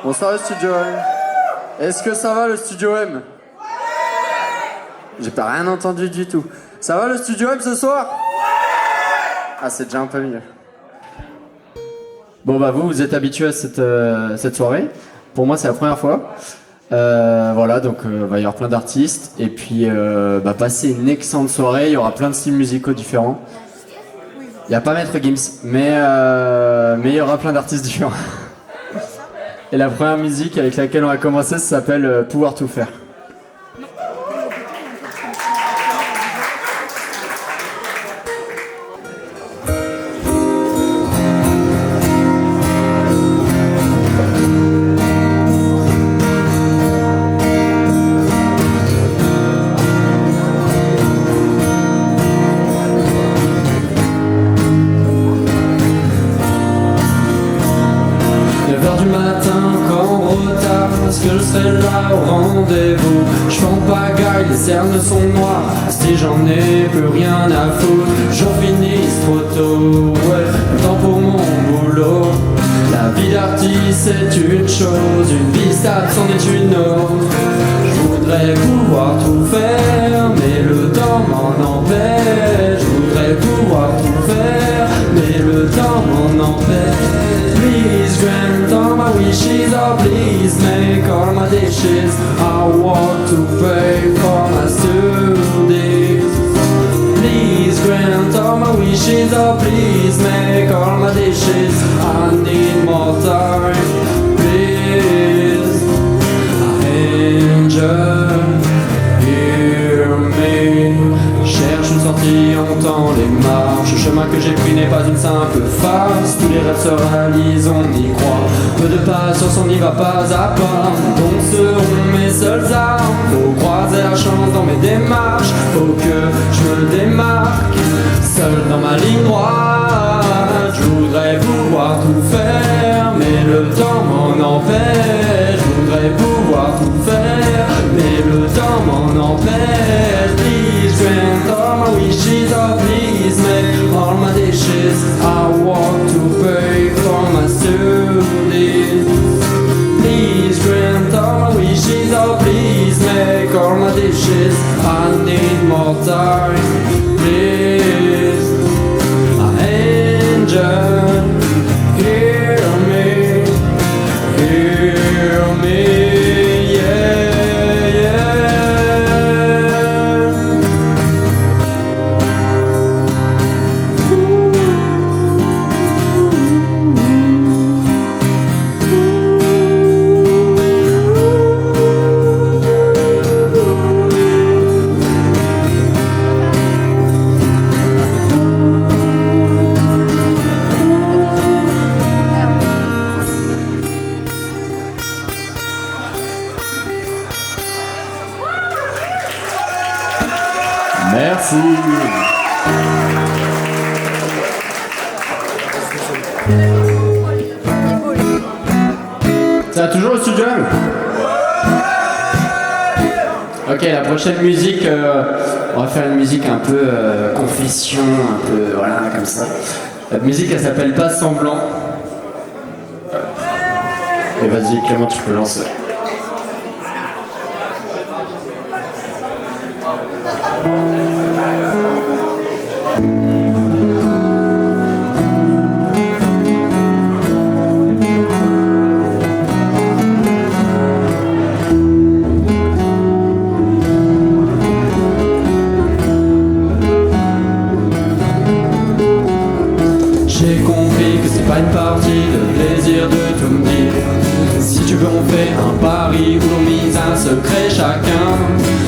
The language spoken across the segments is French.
Bonsoir le studio M. Est-ce que ça va le studio M? J'ai pas rien entendu du tout. Ça va le studio M ce soir? Ah, c'est déjà un peu mieux. Bon bah vous êtes habitués à cette soirée. Pour moi c'est la première fois. Voilà, donc va y avoir plein d'artistes. Et puis passer une excellente soirée. Il y aura plein de styles musicaux différents. Il n'y a pas Maître Gims, mais il y aura plein d'artistes différents. Et la première musique avec laquelle on va commencer, ça s'appelle Pouvoir tout faire. Les cernes sont noires, si j'en ai plus rien à foutre. J'en finis trop tôt, ouais, le temps pour mon boulot. La vie d'artiste c'est une chose, une vie stable c'en est une autre. Je voudrais pouvoir tout faire, mais le temps m'en empêche. Je voudrais pouvoir tout faire, mais le temps m'en empêche. Please grant all my wishes, oh please make all my dishes. I want to pay for my studies. Please grant all my wishes, oh please make all my dishes. I need more time, please. Angel, hear me. Cherche une sortie, on tend les marches. Le chemin que j'ai pris n'est pas une simple farce. Tous les rêves se réalisent, on y croit. Peu de patience, on y va pas à pas. Donc seront mes seules armes. Faut croiser la chance dans mes démarches. Faut que je me démarque, seul dans ma ligne droite. Je voudrais pouvoir tout faire, mais le temps m'en empêche. Je voudrais pouvoir tout faire, mais le temps m'en empêche. Please grant all my wishes, oh please make all my dishes. I want to pay for my studies. Please grant all my wishes, oh please make all my dishes. I need more time, please. My angel, hear me, hear me. Merci. Ça va toujours au studio? Ok, la prochaine musique, on va faire une musique un peu confession, un peu voilà comme ça. La musique elle s'appelle Pas semblant. Et vas-y Clément, tu peux lancer. J'ai compris que c'est pas une partie de plaisir de tout me dire. Si tu veux on fait un pari où l'on mise un secret chacun.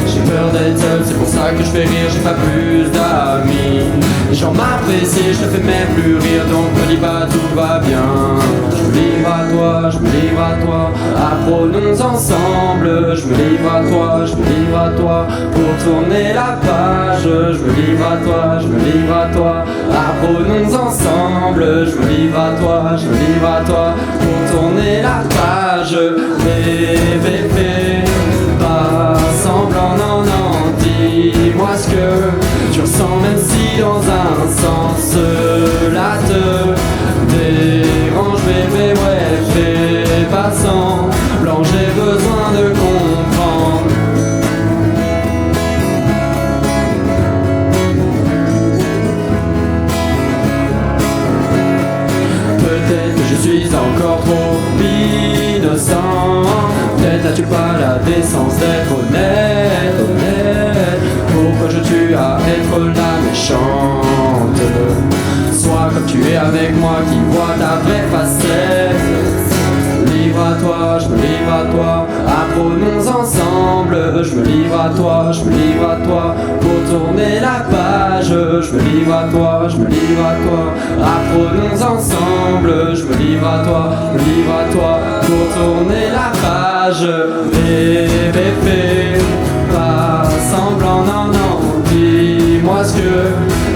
J'ai peur d'être seul, c'est pour ça que je fais rire, j'ai pas plus d'amis. Les gens m'apprécient, je te fais même plus rire, donc me dis pas tout va bien. Je me livre à toi, je me livre à toi, apprenons ensemble. Je me livre à toi, je me livre à toi, pour tourner la page. Je me livre à toi, je me livre à toi, apprenons ensemble. Je me livre à toi, je me livre à toi, pour tourner la page. Bébé, pas semblant, non, non, dis-moi ce que tu ressens, même si dans un sens cela te dérange. Bébé, ouais, fais pas semblant. n'as-tu pas la décence d'être honnête, honnête? Pourquoi je tue à être la méchante? Sois comme tu es avec moi, qui voit ta vraie facette. Livre à toi, je me livre à toi, apprenons ensemble. Je me livre à toi, je me livre à toi, pour tourner la page. Je me livre à toi, je me livre à toi, apprenons ensemble. Je me livre à toi, je me livre à toi, pour tourner la page. Bébé, fais pas semblant, non, non, dis-moi ce que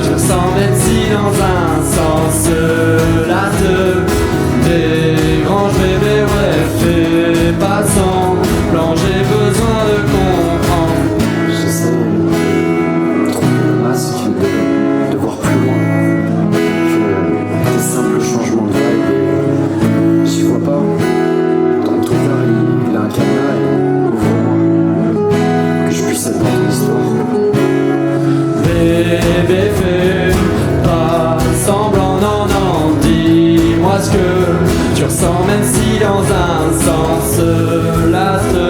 tu ressens, même si dans un sens cela te dérange, bébé, ouais, fais pas semblant, j'ai besoin de comprendre. J'essaie de trouver le masque, de voir plus loin que des simples changements de vibe. Et j'y vois pas. Ton trouveur, il a un caméra et ouvre-moi. Que je puisse être dans ton histoire. Bébé, fais pas semblant, non, non, dis-moi ce que tu ressens, même si dans un sens cela te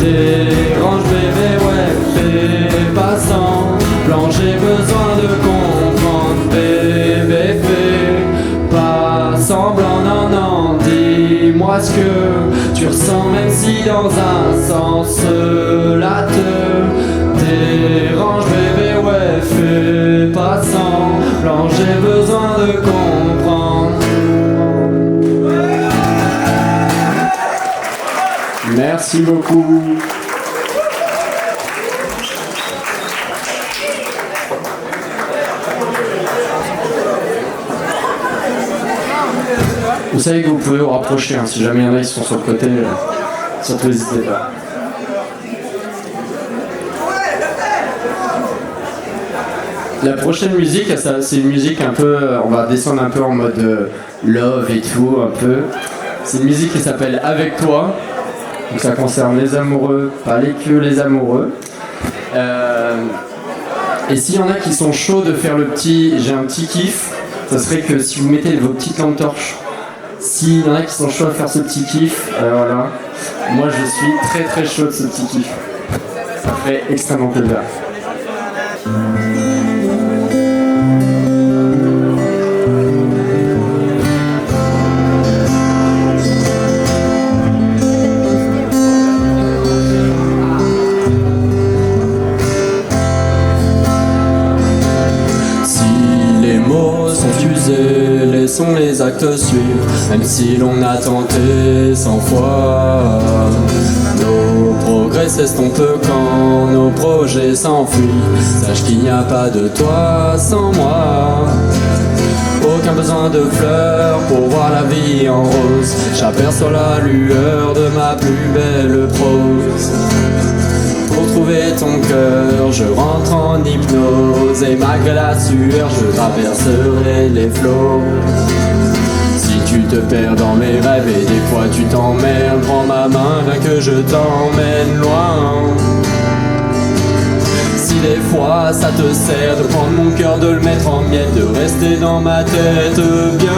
dérange, bébé, ouais, fais pas semblant, j'ai besoin de comprendre. Bébé, fais pas semblant, non, non, dis-moi ce que tu ressens, même si dans un sens cela te dérange, bébé, ouais, fais pas semblant, j'ai besoin de comprendre. Merci beaucoup. Vous savez que vous pouvez vous rapprocher, hein, si jamais il y en a qui sont sur le côté, surtout n'hésitez pas. La prochaine musique, c'est une musique un peu, on va descendre un peu en mode love et tout, un peu. C'est une musique qui s'appelle Avec toi. Donc ça concerne les amoureux, pas les amoureux. Et s'il y en a qui sont chauds de faire j'ai un petit kiff, ça serait que si vous mettez vos petites lampes torches, s'il y en a qui sont chauds à faire ce petit kiff, voilà. Moi je suis très très chaud de ce petit kiff. Ça ferait extrêmement plaisir. Laissons les actes suivre, même si l'on a tenté 100 fois. Nos progrès s'estompent quand nos projets s'enfuient. Sache qu'il n'y a pas de toi sans moi. Aucun besoin de fleurs pour voir la vie en rose. J'aperçois la lueur de ma plus belle prose. Pour trouver ton cœur, je rentre en hypnose. Et malgré la sueur, je traverserai les flots. Si tu te perds dans mes rêves et des fois tu t'emmerdes, prends ma main, bien que je t'emmène loin. Si des fois ça te sert de prendre mon cœur, de le mettre en miettes, de rester dans ma tête bien.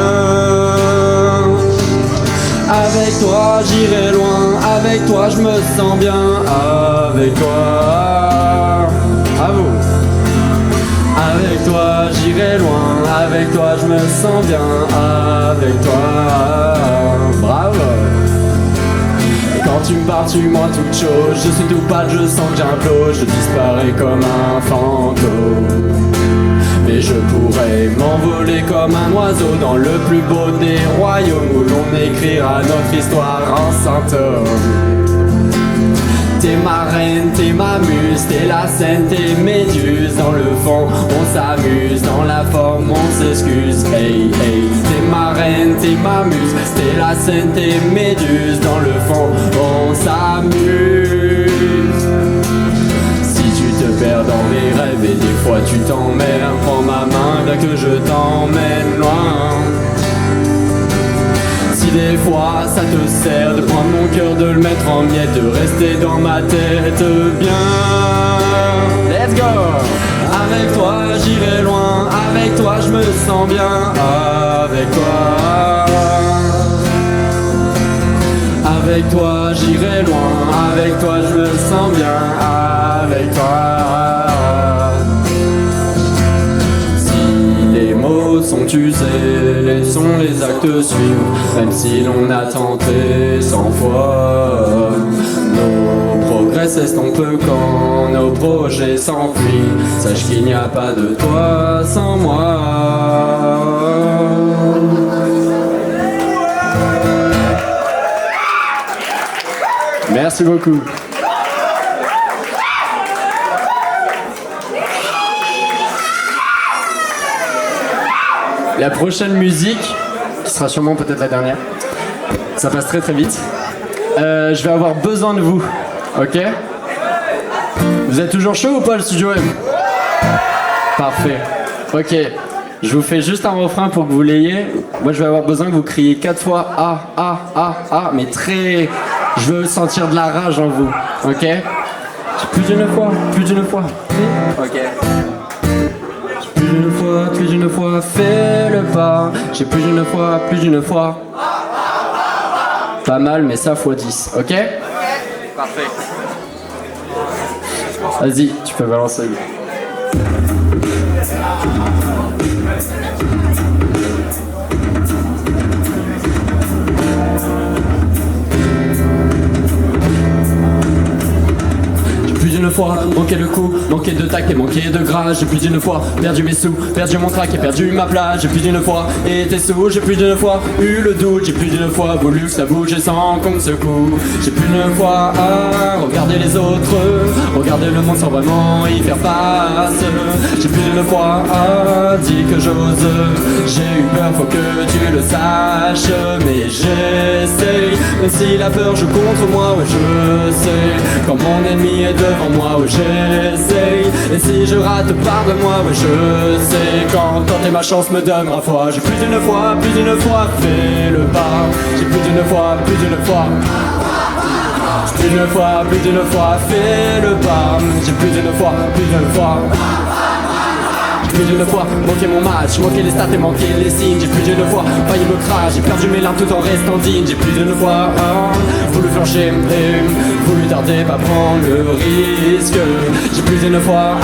Avec toi j'irai loin, avec toi je me sens bien, avec toi, à vous. Avec toi j'irai loin, avec toi je me sens bien, avec toi, bravo. Et quand tu me parles tu moi toute chose, je suis tout pâle, je sens que j'implose, je disparais comme un fantôme. Mais je pourrais m'envoler comme un oiseau dans le plus beau des royaumes, où l'on écrira notre histoire en symptômes. T'es ma reine, t'es ma muse, t'es la scène, t'es méduse. Dans le fond, on s'amuse, dans la forme, on s'excuse. Hey, hey, t'es ma reine, t'es ma muse, t'es la scène, t'es méduse. Dans le fond, on s'amuse. Si tu te perds dans mes rêves et des fois tu t'emmerdes, prends ma main, bien que je t'emmène loin. Si des fois ça te sert de prendre mon cœur, de le mettre en miettes, de rester dans ma tête bien. Let's go! Avec toi j'irai loin, avec toi je me sens bien, avec toi. Avec toi j'irai loin, avec toi je me sens bien, avec toi. Si les mots sont usés, laissons les actes suivre, même si l'on a tenté 100 fois. Nos progrès s'estompent quand nos projets s'enfuient. Sache qu'il n'y a pas de toi sans moi. Merci beaucoup. La prochaine musique, qui sera sûrement peut-être la dernière, ça passe très très vite. Je vais avoir besoin de vous, ok? Vous êtes toujours chaud ou pas le studio M? Parfait. Ok, je vous fais juste un refrain pour que vous l'ayez. Moi je vais avoir besoin que vous criez 4 fois ah, mais très... Je veux sentir de la rage en vous, ok? Plus d'une fois, ok. Plus d'une fois, fais le pas. J'ai plus d'une fois. Pas mal, mais ça fois 10, ok? Parfait. Vas-y, tu peux balancer. Plus d'une fois, manqué le coup, manqué de tact et manqué de gras. J'ai plus d'une fois perdu mes sous, perdu mon trac et perdu ma place. J'ai plus d'une fois été sous, j'ai plus d'une fois eu le doute. J'ai plus d'une fois voulu que ça bouge et sans qu'on me secoue. J'ai plus d'une fois à regarder les autres, regarder le monde sans vraiment y faire face. J'ai plus d'une fois à dire que j'ose. J'ai eu peur, faut que tu le saches, mais j'essaye. Même si la peur joue contre moi, ouais je sais. Quand mon ennemi est devant moi, ouais j'essaye. Et si je rate, pardonne-moi, ouais je sais. Quand tenter ma chance me donne ma foi. J'ai plus d'une fois, fais le pas. J'ai plus d'une fois. Plus d'une fois, fais le pas. J'ai plus d'une fois. Plus d'une fois, manqué mon match, manqué les stats et manqué les signes. J'ai plus d'une fois, failli me crash, j'ai perdu mes larmes tout en restant digne. J'ai plus d'une fois, voulu flancher et voulu tarder, pas prendre le risque. J'ai plus d'une fois,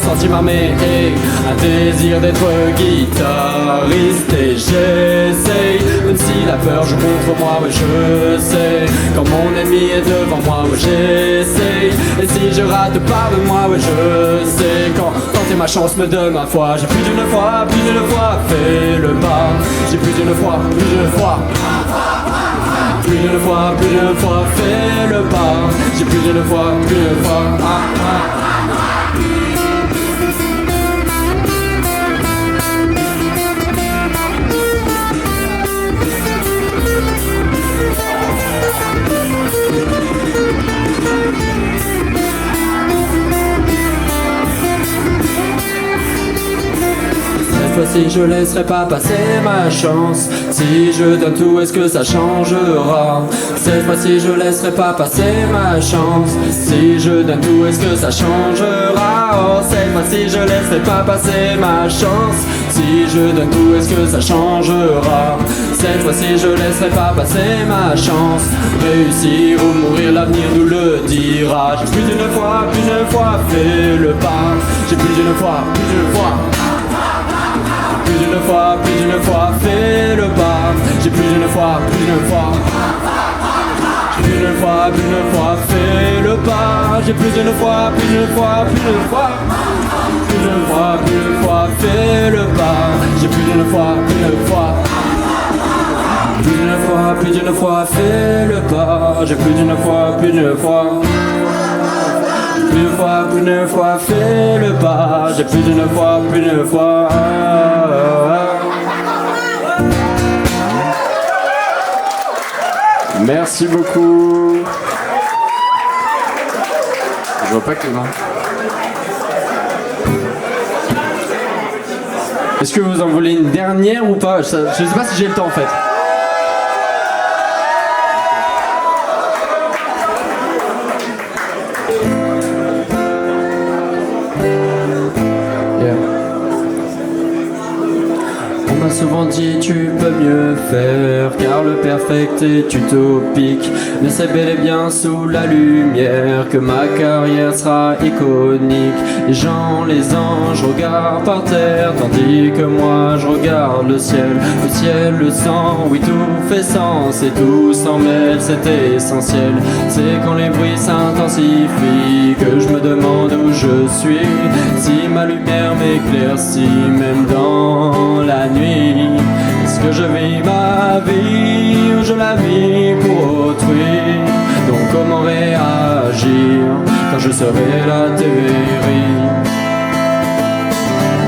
senti m'armer et un désir d'être guitariste. Et j'essaye, même si la peur joue contre moi, ouais je sais. Quand mon ennemi est devant moi, ouais j'essaye. Et si je rate, pardonne-moi, ouais je sais. Quand tenter ma chance me donne ma foi. J'ai plus d'une fois, fais le pas. J'ai plus d'une fois. Plus d'une fois, fais le pas. J'ai plus d'une fois. Cette fois-ci je laisserai pas passer ma chance. Si je donne tout, est-ce que ça changera? Cette fois-ci je laisserai pas passer ma chance. Si je donne tout, est-ce que ça changera? Oh, cette fois-ci je laisserai pas passer ma chance. Si je donne tout, est-ce que ça changera? Cette fois-ci je laisserai pas passer ma chance. Réussir ou mourir, l'avenir nous le dira. J'ai plus d'une fois, fais le pas. J'ai plus d'une fois. Plus d'une fois, fais le pas. J'ai plus d'une fois. Plus d'une fois, fais le pas. J'ai plus d'une fois. Plus d'une fois, fais le pas. J'ai plus d'une fois. Plus d'une fois, fais le pas. J'ai plus d'une fois. Plus d'une fois, fais le pas. J'ai plus d'une fois. Merci beaucoup. Je vois pas que les mains. Est-ce que vous en voulez une dernière ou pas? Je sais pas si j'ai le temps en fait. Souvent dit tu tu peux mieux faire, car le perfect est utopique. Mais c'est bel et bien sous la lumière que ma carrière sera iconique. Les gens, les anges regardent par terre, tandis que moi je regarde le ciel, le sang, oui tout fait sens et tout s'en mêle, c'est essentiel. C'est quand les bruits s'intensifient que je me demande où je suis, si ma lumière m'éclaircit même dans la nuit. Est-ce que je vis ma vie ou je la vis pour autrui? Donc comment réagir quand je serai la TVRI?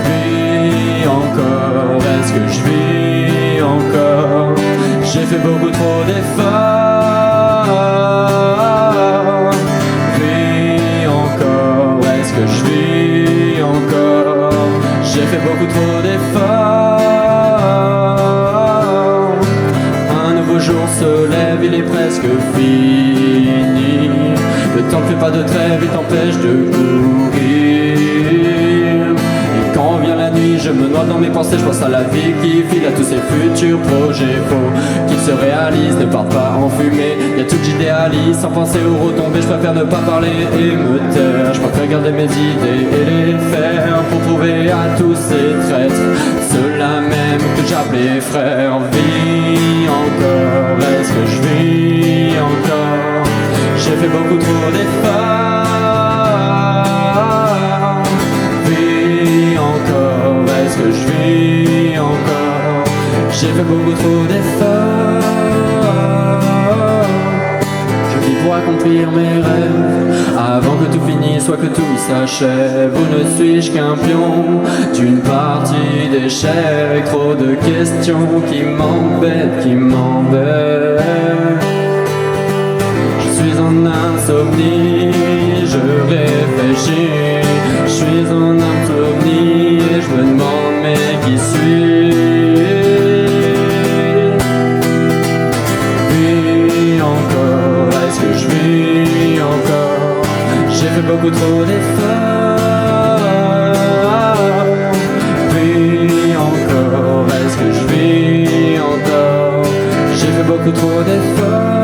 Vis encore, est-ce que je vis encore? J'ai fait beaucoup trop d'efforts. Vis encore, est-ce que je vis encore? J'ai fait beaucoup trop d'efforts. Un nouveau jour se lève, il est presque fini. Le temps ne fait pas de trêve, il t'empêche de courir. Et quand vient la nuit, je me noie dans mes pensées. Je pense à la vie qui file, à tous ces futurs projets faux qui se réalisent, ne partent pas en fumée. Y'a tout que j'idéalise, sans penser aux retombées. Je préfère ne pas parler et me taire. Je préfère garder mes idées et les faire pour prouver à tous ces traîtres, ceux-là même que j'appelais frères. Vis encore, est-ce que je vis encore? J'ai fait beaucoup trop d'efforts. Vis encore, est-ce que je vis encore? J'ai fait beaucoup trop d'efforts. Je vis pour accomplir mes rêves, avant que tout finisse, soit que tout s'achève. Ou ne suis-je qu'un pion d'une partie d'échecs? Trop de questions qui m'embêtent, qui m'embêtent. Je suis en insomnie, je réfléchis. Je suis en insomnie et je me demande mais qui suis-je? Vis encore, est-ce que je vis encore? J'ai fait beaucoup trop d'efforts. Vis encore, est-ce que je vis encore? J'ai fait beaucoup trop d'efforts.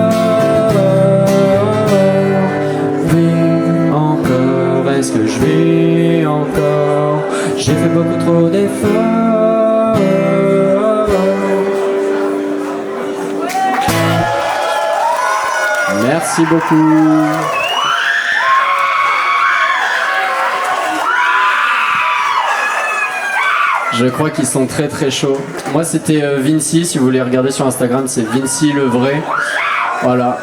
Est-ce que je vis encore? J'ai fait beaucoup trop d'efforts. Merci beaucoup. Je crois qu'ils sont très très chauds. Moi c'était Vinci, si vous voulez regarder sur Instagram, c'est Vinci le vrai. Voilà.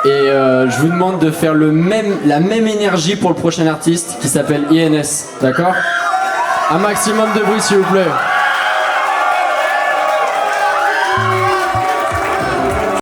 Et je vous demande de faire la même énergie pour le prochain artiste qui s'appelle INS, d'accord? Un maximum de bruit s'il vous plaît.